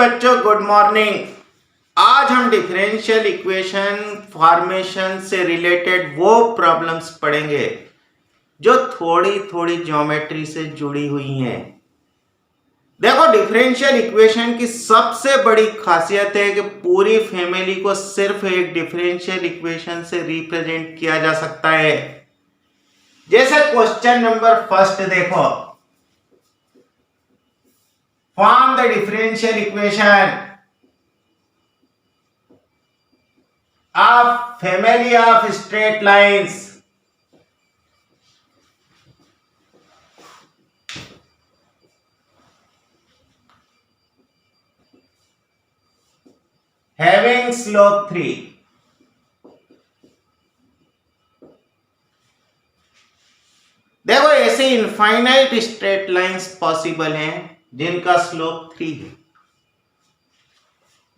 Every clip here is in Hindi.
बच्चों, गुड मॉर्निंग। आज हम डिफरेंशियल इक्वेशन फॉर्मेशन से रिलेटेड वो प्रॉब्लम्स पढ़ेंगे जो थोड़ी थोड़ी ज्योमेट्री से जुड़ी हुई हैं। देखो, डिफरेंशियल इक्वेशन की सबसे बड़ी खासियत है कि पूरी फैमिली को सिर्फ एक डिफरेंशियल इक्वेशन से रिप्रेजेंट किया जा सकता है। जैसे क्वेश्चन नंबर फर्स्ट देखो, form the differential equation of family of straight lines having slope 3। देखो, ऐसे इनफाइनाइट स्ट्रेट लाइंस पॉसिबल हैं जिनका स्लोप 3 है।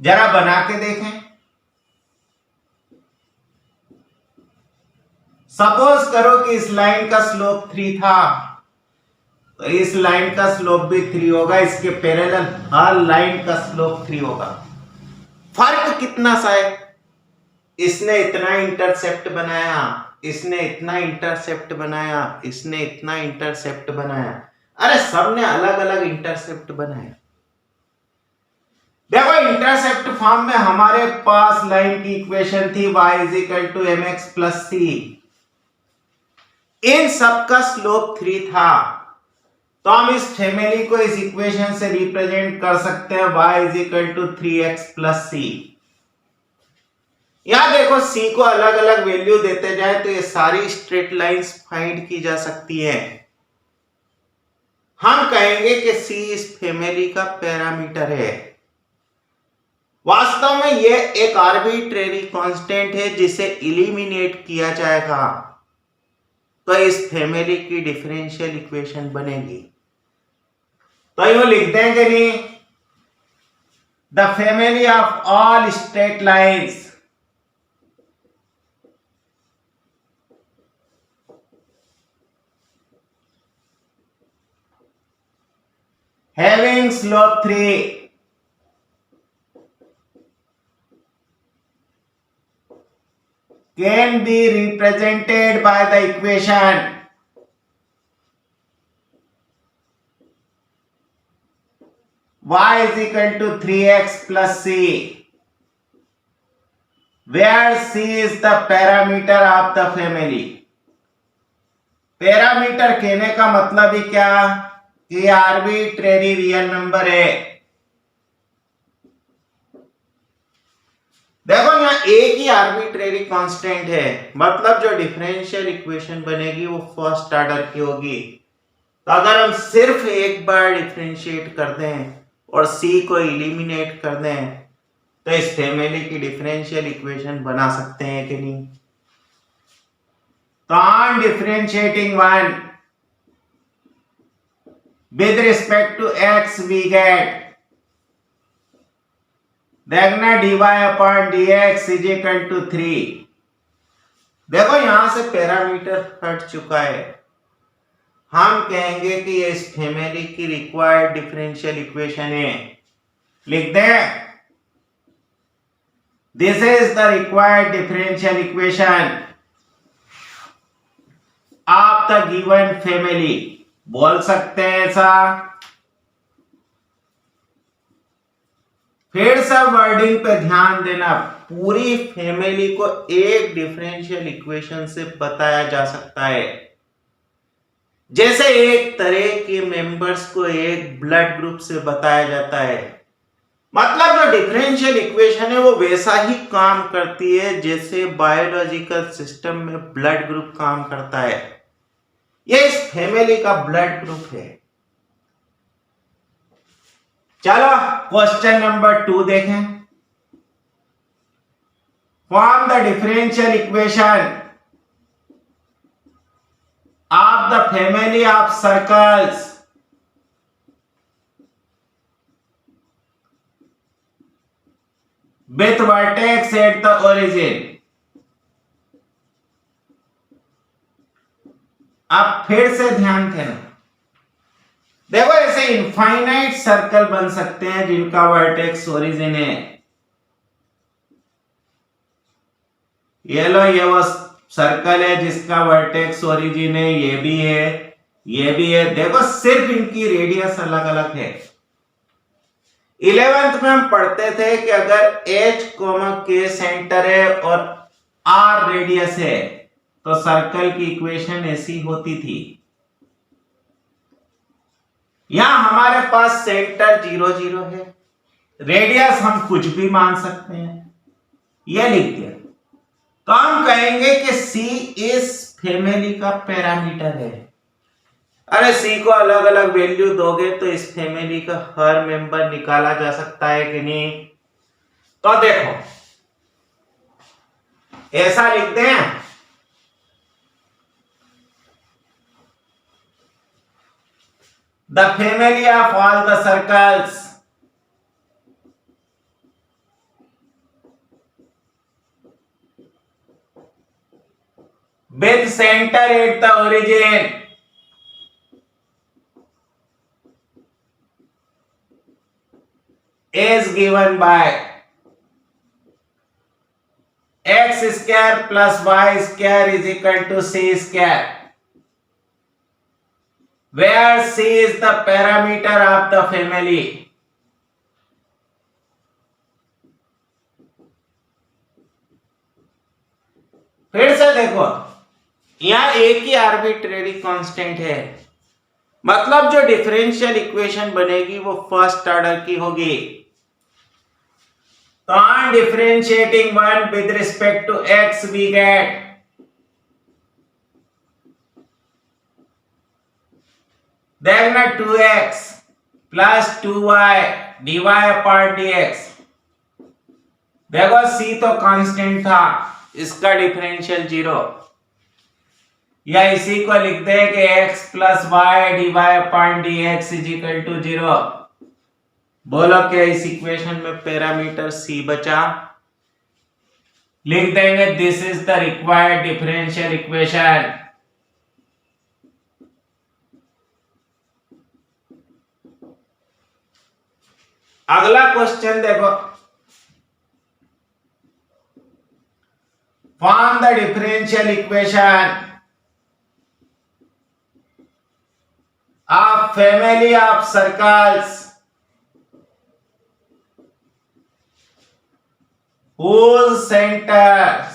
जरा बना के देखें। सपोज करो कि इस लाइन का स्लोप 3 था, तो इस लाइन का स्लोप भी 3 होगा। इसके पैरेलल हर लाइन का स्लोप 3 होगा। फर्क कितना सा है, इसने इतना इंटरसेप्ट बनाया, इसने इतना इंटरसेप्ट बनाया, इसने इतना इंटरसेप्ट बनाया। अरे सबने अलग अलग इंटरसेप्ट बनाया। देखो, इंटरसेप्ट फॉर्म में हमारे पास लाइन की इक्वेशन थी y = mx + c। इन सबका स्लोप 3 था, तो हम इस फैमिली को इस इक्वेशन से रिप्रेजेंट कर सकते हैं y = 3x + c। यहां देखो, c को अलग अलग वैल्यू देते जाए तो ये सारी स्ट्रेट लाइंस फाइंड की जा सकती है। हम कहेंगे कि c इस फैमिली का पैरामीटर है। वास्तव में यह एक आर्बिट्रेरी कांस्टेंट है जिसे इलिमिनेट किया जाएगा तो इस फैमिली की डिफरेंशियल इक्वेशन बनेगी। तो यूं लिख देंगे नहीं, the family of all straight lines having slope 3 can be represented by the equation y = 3x + c, where c is the parameter of the family। Parameter कहने का मतलब ही क्या कि आर्बिट्रेरी रियल नंबर है। देखो, यहां एक ही आर्बिट्रेरी कांस्टेंट है, मतलब जो डिफरेंशियल इक्वेशन बनेगी वो फर्स्ट ऑर्डर की होगी। तो अगर हम सिर्फ एक बार डिफरेंशिएट कर दें और c को इलिमिनेट कर दें तो इस फैमिली की डिफरेंशियल इक्वेशन बना सकते हैं कि नहीं। तो on differentiating one with respect to x we get, देखना dy/dx = 3। देखो, यहां से पैरामीटर हट चुका है। हम कहेंगे कि ये इस फैमिली की रिक्वायर्ड डिफरेंशियल इक्वेशन है। लिख दे, this is the required differential equation of the given family. बोल सकते हैं ऐसा। फिर से वर्डिंग पे ध्यान देना, पूरी फैमिली को एक डिफरेंशियल इक्वेशन से बताया जा सकता है, जैसे एक तरह के मेंबर्स को एक ब्लड ग्रुप से बताया जाता है। मतलब जो डिफरेंशियल इक्वेशन है वो वैसा ही काम करती है जैसे बायोलॉजिकल सिस्टम में ब्लड ग्रुप काम करता है। ये इस फैमिली का ब्लड ग्रुप है। चलो क्वेश्चन नंबर 2 देखें। Form the differential equation of the family of circles with vertex at the origin. अब फिर से ध्यान देना। देखो ऐसे इनफाइनाइट सर्कल बन सकते हैं जिनका वर्टेक्स ओरिजिन है। ये लो, ये वो सर्कल है जिसका वर्टेक्स ओरिजिन है, ये भी है, ये भी है। देखो सिर्फ इनकी रेडियस अलग अलग है। 11th में हम पढ़ते थे कि अगर H, K सेंटर है और R रेडियस है तो सर्कल की इक्वेशन ऐसी होती थी। यहां हमारे पास सेंटर 0 0 है, रेडियस हम कुछ भी मान सकते हैं, यह लिख दिया तो हम कहेंगे कि C इस फैमिली का पैरामीटर है। अरे C को अलग अलग वैल्यू दोगे तो इस फैमिली का हर मेंबर निकाला जा सकता है कि नहीं? तो देखो ऐसा लिखते हैं, the family of all the circles with center at the origin is given by x square plus y square is equal to c square, where c is the parameter of the family. फिर से देखो, यहां एक ही आर्बिट्रेरी कांस्टेंट है, मतलब जो डिफरेंशियल इक्वेशन बनेगी वो फर्स्ट ऑर्डर की होगी। तो on differentiating one with respect to x we get देखना 2x plus 2y dy upon dx। देखो c तो कांस्टेंट था, इसका डिफरेंशियल 0, या इसी को लिखते हैं कि x plus y dy upon dx is equal to 0। बोलो क्या इस इक्वेशन में पैरामीटर c बचा? लिख देंगे this is the required differential equation. अगला क्वेश्चन देखो, form the differential equation of family of circles whose centers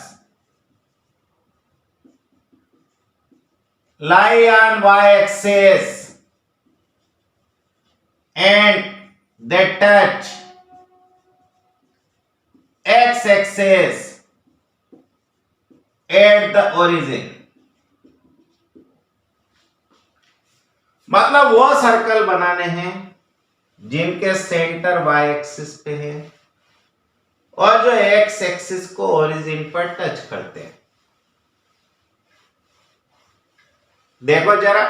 lie on y-axis and they touch x-axis at the origin। मतलब वो सर्कल बनाने हैं जिनके सेंटर y-axis पे है और जो एक्स एक्सिस को ओरिजिन पर टच करते हैं। देखो जरा,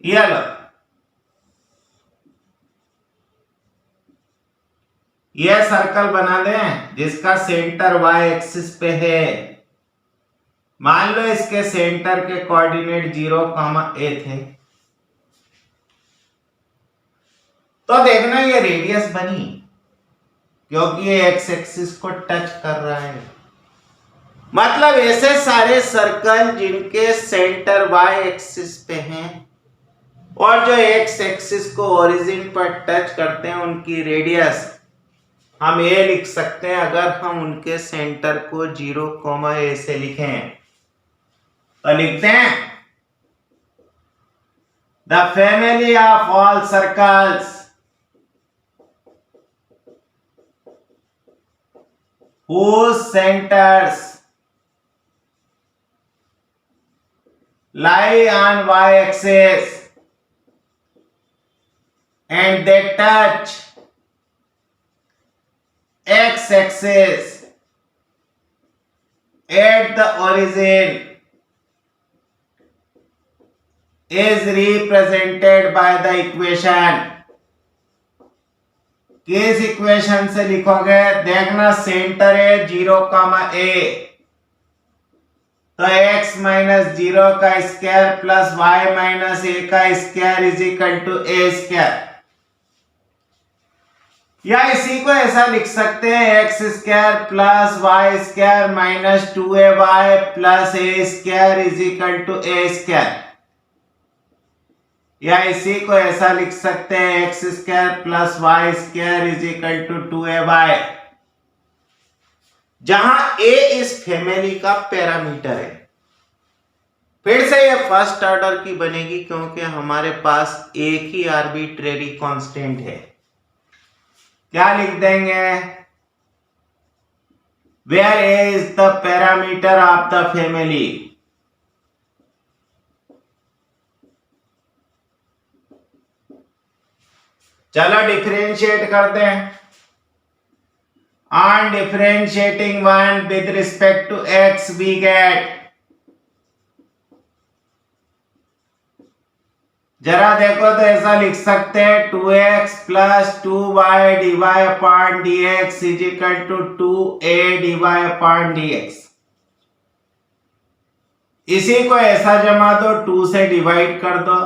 ये लो, ये सर्कल बना दें जिसका सेंटर वाई एक्सिस पे है। मान लो इसके सेंटर के कोऑर्डिनेट 0, a थे, तो देखना ये रेडियस बनी क्योंकि ये एक्स एक्सिस को टच कर रहा है। मतलब ऐसे सारे सर्कल जिनके सेंटर वाई एक्सिस पे हैं और जो एक्स एक्सिस को ओरिजिन पर टच करते हैं उनकी रेडियस हम ये लिख सकते हैं। अगर हम उनके सेंटर को 0, a से लिखें तो लिखते हैं the family of all circles whose centers lie on y-axis and they touch x-axis at the origin is represented by the equation। किस इक्वेशन से लिखोगे? देखना सेंटर है 0, a तो x माइनस 0 का square plus y minus a का square is equal to a square, या इसी को ऐसा लिख सकते हैं x square plus y square minus 2ay plus a square is equal to a square, या इसी को ऐसा लिख सकते हैं x square plus y square is equal to 2ay, जहां a इस फैमिली का पैरामीटर है। फिर से ये फर्स्ट ऑर्डर की बनेगी क्योंकि हमारे पास एक ही आर्बिट्रेरी कांस्टेंट है। क्या लिख देंगे? Where a is the parameter of the family. चलो डिफरेंशिएट करते हैं। On differentiating 1 with respect to x we get, जरा देखो तो ऐसा लिख सकते हैं 2x plus 2y dy upon dx is equal to 2a dy upon dx। इसी को ऐसा जमा दो, 2 से डिवाइड कर दो,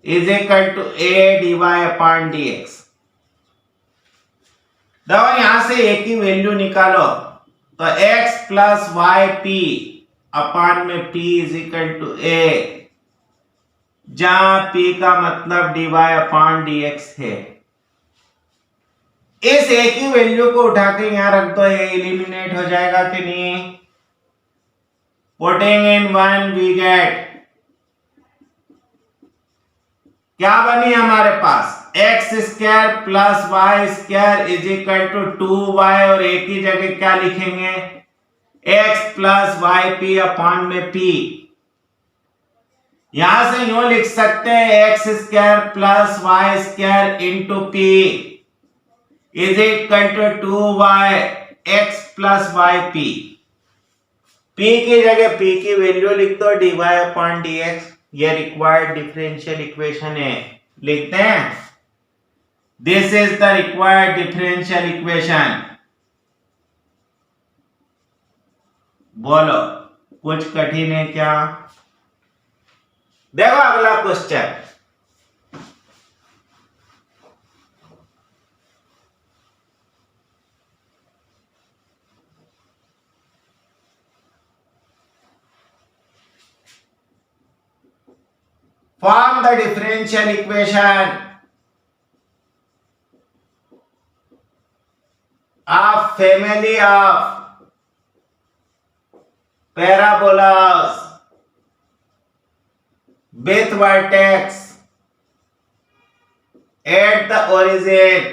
is equal to a dy upon dx। देखो यहां से a की वैल्यू निकालो तो x plus y p upon में p is equal to a, जहां p का मतलब डिवाई अपॉन dx है। इस a की वैल्यू को उठा के यहां रख दो, ये एलिमिनेट हो जाएगा कि नहीं? पुटिंग इन 1 वी गेट, क्या बनी हमारे पास? X square plus y square is equal to 2y, और एक ही जगह क्या लिखेंगे? x plus y p upon में p। यहां से यूं लिख सकते हैं x square plus y square into p is equal to 2y x plus y p. p की जगह p की वैल्यू लिख दो, dy अपॉन dx। ये रिक्वायर्ड डिफरेंशियल इक्वेशन है, लिखते हैं this is the required differential equation. बोलो कुछ कठिन है क्या? देखो अगला question, form the differential equation of family of parabolas with vertex at the origin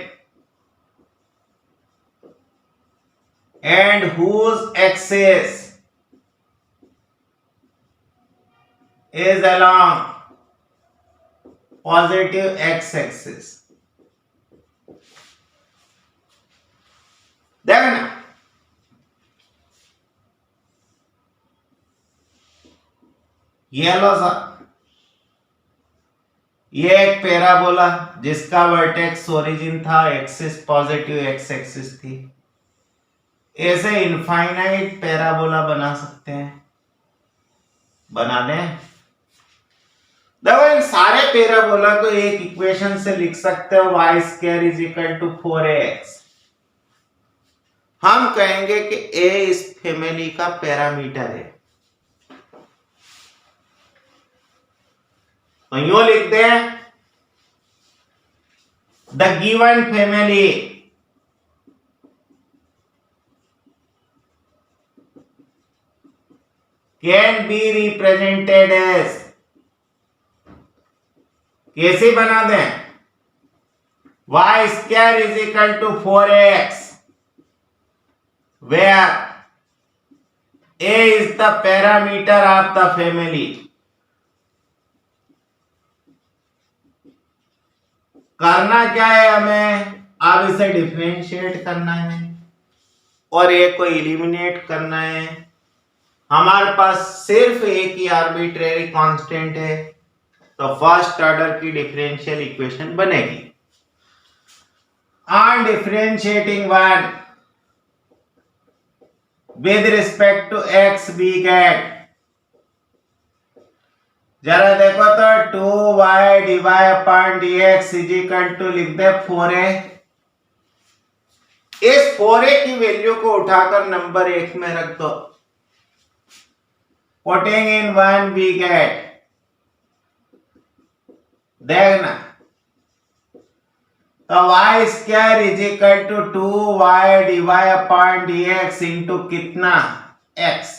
and whose axis is along positive x-axis। देखना ये लो सा, ये एक पैराबोला जिसका वर्टेक्स ओरिजिन था, एक्सिस पॉजिटिव एक्स एक्सिस थी। ऐसे इनफाइनाइट पैराबोला बना सकते हैं, बना दें। देखो इन सारे पैराबोला को एक इक्वेशन से लिख सकते हो, y square is equal to 4ax। हम कहेंगे कि a इस फैमिली का पैरामीटर है, तो यूं लिखते हैं the given family can be represented as, कैसे बना दें? Y square is equal to 4ax where a is the parameter of the family। करना क्या है हमें? अब इसे डिफरेंशिएट करना है और a को एलिमिनेट करना है। हमारे पास सिर्फ एक ही आर्बिट्रेरी कांस्टेंट है, तो फर्स्ट ऑर्डर की डिफरेंशियल इक्वेशन बनेगी। On differentiating 1 with respect to x we get, जरा देखो तो 2y dy upon dx is equal to लिख दे 4a। इस 4a की वैल्यू को उठाकर नंबर 1 में रख दो। पुटिंग इन 1 वी गेट, देखना तो y square is equal to 2y dy upon dx into कितना x।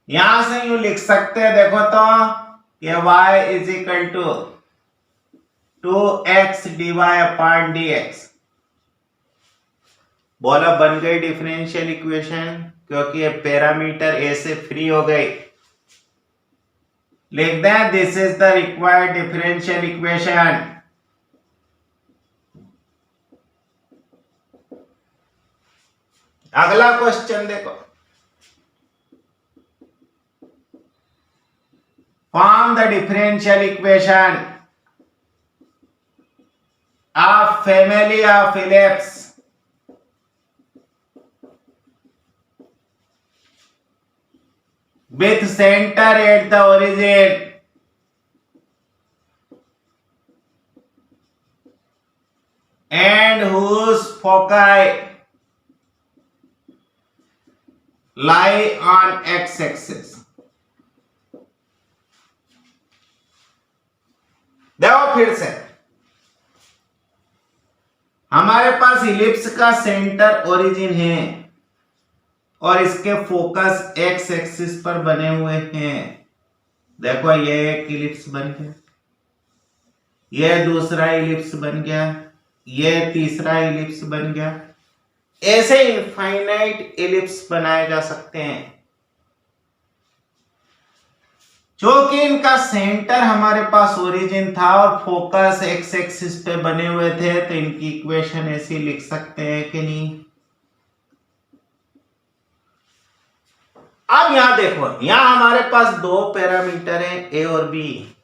यहां से यूं लिख सकते हैं, देखो तो ये y is equal to 2x divide upon dx। बोलो बन गई डिफरेंशियल इक्वेशन, क्योंकि ये पैरामीटर a से फ्री हो गई। लिख दें this is the required differential equation. अगला क्वेश्चन देखो, form the differential equation of family of ellipse with center at the origin and whose foci lie on x-axis। देखो फिर से, हमारे पास इलिप्स का सेंटर ओरिजिन है और इसके फोकस एक्स एक्सिस पर बने हुए हैं। देखो ये एक इलिप्स बन गया, ये दूसरा इलिप्स बन गया, ये तीसरा इलिप्स बन गया। ऐसे इनफाइनाइट इलिप्स बनाए जा सकते हैं। क्योंकि इनका सेंटर हमारे पास ओरिजिन था और फोकस एक्स एक्सिस पे बने हुए थे, तो इनकी इक्वेशन ऐसी लिख सकते हैं कि नहीं। अब यहां देखो, यहां हमारे पास दो पैरामीटर हैं ए और बी,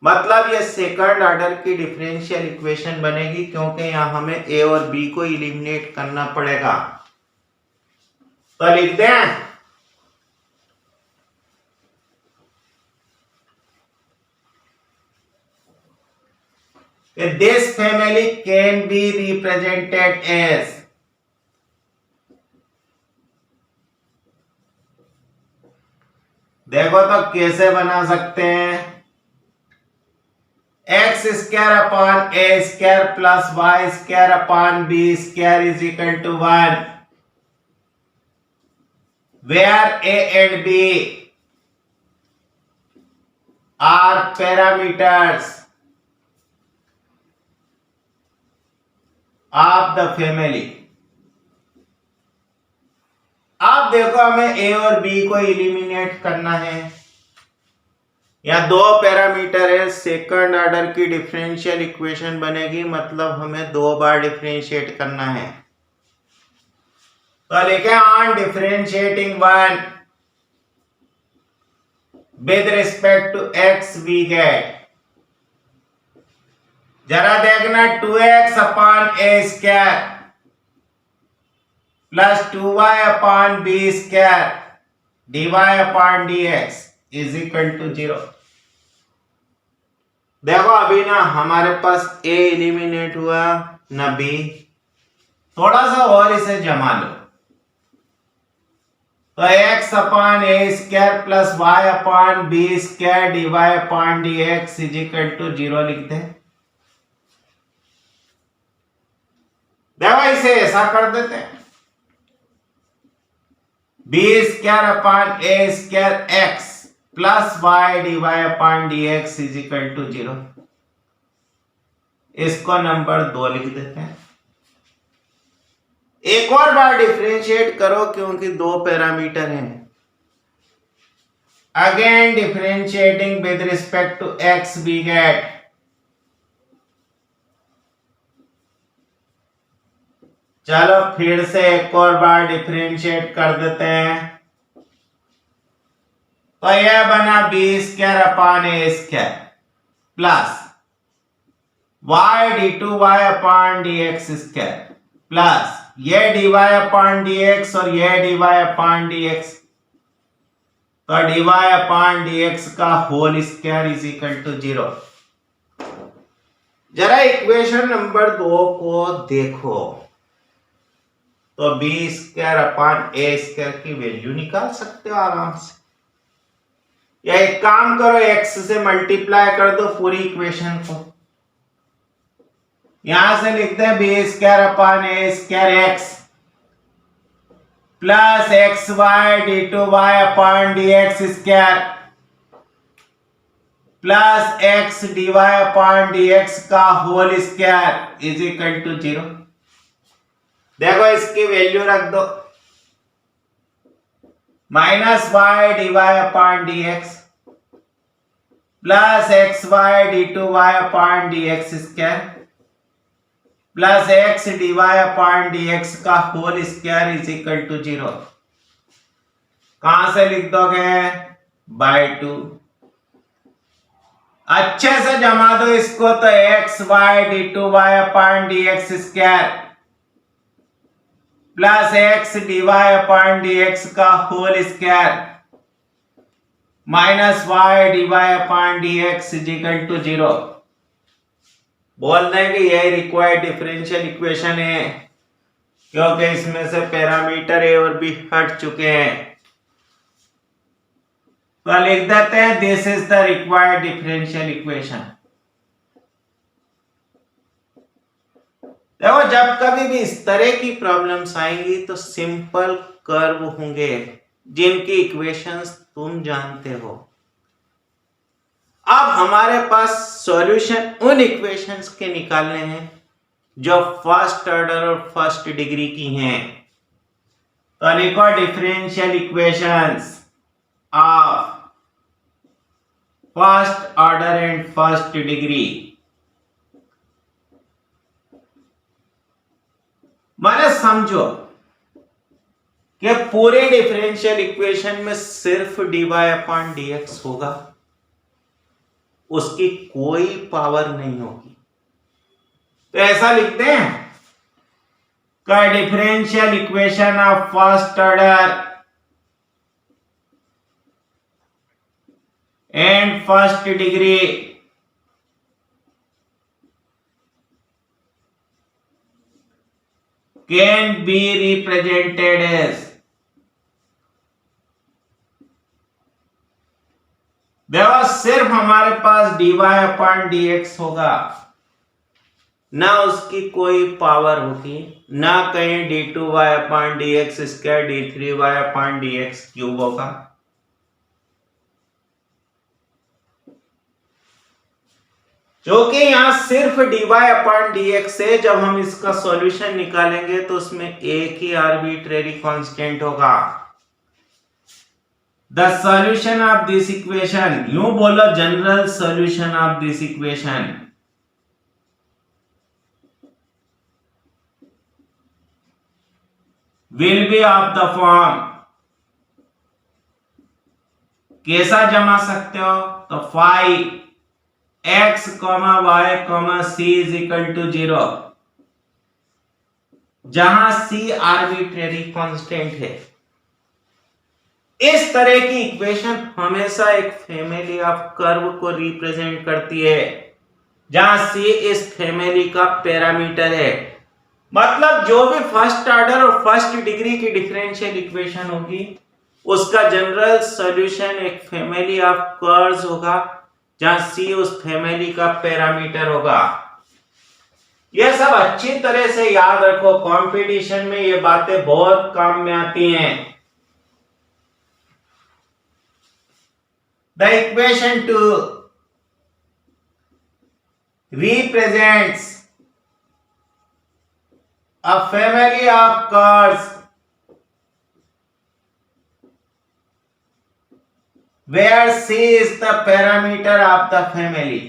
मतलब ये सेकंड ऑर्डर की डिफरेंशियल इक्वेशन बनेगी, क्योंकि यहां हमें ए और बी को एलिमिनेट करना पड़ेगा। तो लिख दें this family can be represented as, देखो तो कैसे बना सकते हैं, x square upon a square plus y square upon b square is equal to 1, where a and b are parameters of the family. अब देखो हमें ए और बी को एलिमिनेट करना है। यहां दो पैरामीटर है, सेकंड ऑर्डर की डिफरेंशियल इक्वेशन बनेगी, मतलब हमें दो बार डिफरेंशिएट करना है। तो लिखे on differentiating one with respect to x we get, जरा देखना 2x upon a square plus 2y upon b square dy upon dx is equal to 0। देखो अभी ना हमारे पास a एलिमिनेट हुआ ना b, थोड़ा सा और इसे जमा लो, तो x upon a square plus y upon b square dy upon dx is equal to 0 लिख दे। देखो इसे ऐसा कर देते हैं, b square upon a square x plus y divide upon dx is equal to 0। इसको नंबर 2 लिख देते हैं। एक और बार डिफरेंशिएट करो, क्योंकि दो पैरामीटर हैं। Again differentiating with respect to x we get, चलो फिर से एक और बार डिफरेंशिएट कर देते हैं। तो यह बना b square upon a square plus y d two y upon d x square plus ये dy अपॉन dx और ये dy अपॉन dx, तो dy अपॉन dx का whole square is equal to 0। जरा इक्वेशन नंबर 2 को देखो, तो b square upon a square की वैल्यू निकाल सकते हो आराम से, या एक काम करो x से मल्टीप्लाई कर दो पूरी इक्वेशन को। यहां से लिखते हैं b square upon a square x plus x y d two y upon d x square plus x d y upon d x का whole square is equal to 0। देखो इसकी वैल्यू रख दो, minus y d y upon d x plus x y d two y upon d x square plus x d y upon d x का whole square is equal to 0। कहां से लिख दोगे? बाय 2। अच्छे से जमा दो इसको, तो x y d two y upon d x square plus x d y upon d x का whole square minus y d y upon d x is equal to 0। बोल दें कि यह रिक्वायर्ड डिफरेंशियल इक्वेशन है, क्योंकि इसमें से पैरामीटर ए और बी हट चुके हैं। तो लिख देते हैं this is the required differential equation. देखो जब कभी भी इस तरह की प्रॉब्लम्स आएंगी तो सिंपल कर्व होंगे जिनकी इक्वेशंस तुम जानते हो। अब हमारे पास सॉल्यूशन उन इक्वेशंस के निकालने हैं जो फर्स्ट ऑर्डर और फर्स्ट डिग्री की हैं। तो लिखो differential equations of first order and first degree. माने समझो कि पूरे डिफरेंशियल इक्वेशन में सिर्फ dy अपॉन dx होगा, उसकी कोई पावर नहीं होगी। तो ऐसा लिखते हैं का differential equation of first order and first degree can be represented as, देखो सिर्फ हमारे पास dy अपॉन dx होगा, ना उसकी कोई पावर होगी, ना कहीं d2y upon dx square d3y upon dx cube होगा। जो कि यहां सिर्फ dy अपॉन dx है, जब हम इसका सॉल्यूशन निकालेंगे तो उसमें एक ही आर्बिट्रेरी कांस्टेंट होगा। The solution of this equation, यूं बोलो general solution of this equation will be of the form, कैसा जमा सकते हो? तो five x, y, c is equal to 0, जहां c आर्बिट्रेरी कांस्टेंट है। इस तरह की इक्वेशन हमेशा एक फैमिली ऑफ कर्व को रिप्रेजेंट करती है, जहां c इस फैमिली का पैरामीटर है। मतलब जो भी फर्स्ट ऑर्डर और फर्स्ट डिग्री की डिफरेंशियल इक्वेशन होगी, उसका जनरल सॉल्यूशन एक फैमिली ऑफ कर्व्स होगा, जहां c उस फैमिली का पैरामीटर होगा। यह सब अच्छी तरह से याद रखो, कंपटीशन में ये बातें बहुत काम में आती हैं। The equation two represents a family of curves where c is the parameter of the family.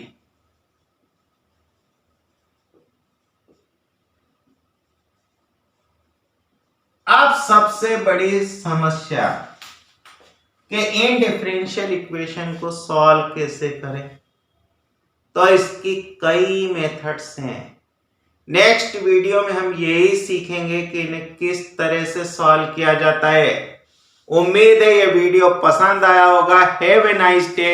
अब सबसे बड़ी समस्या कि इन डिफरेंशियल इक्वेशन को सॉल्व कैसे करें, तो इसकी कई मेथड्स हैं। नेक्स्ट वीडियो में हम यही सीखेंगे कि इन्हें किस तरह से सॉल्व किया जाता है। उम्मीद है ये वीडियो पसंद आया होगा। Have a nice day.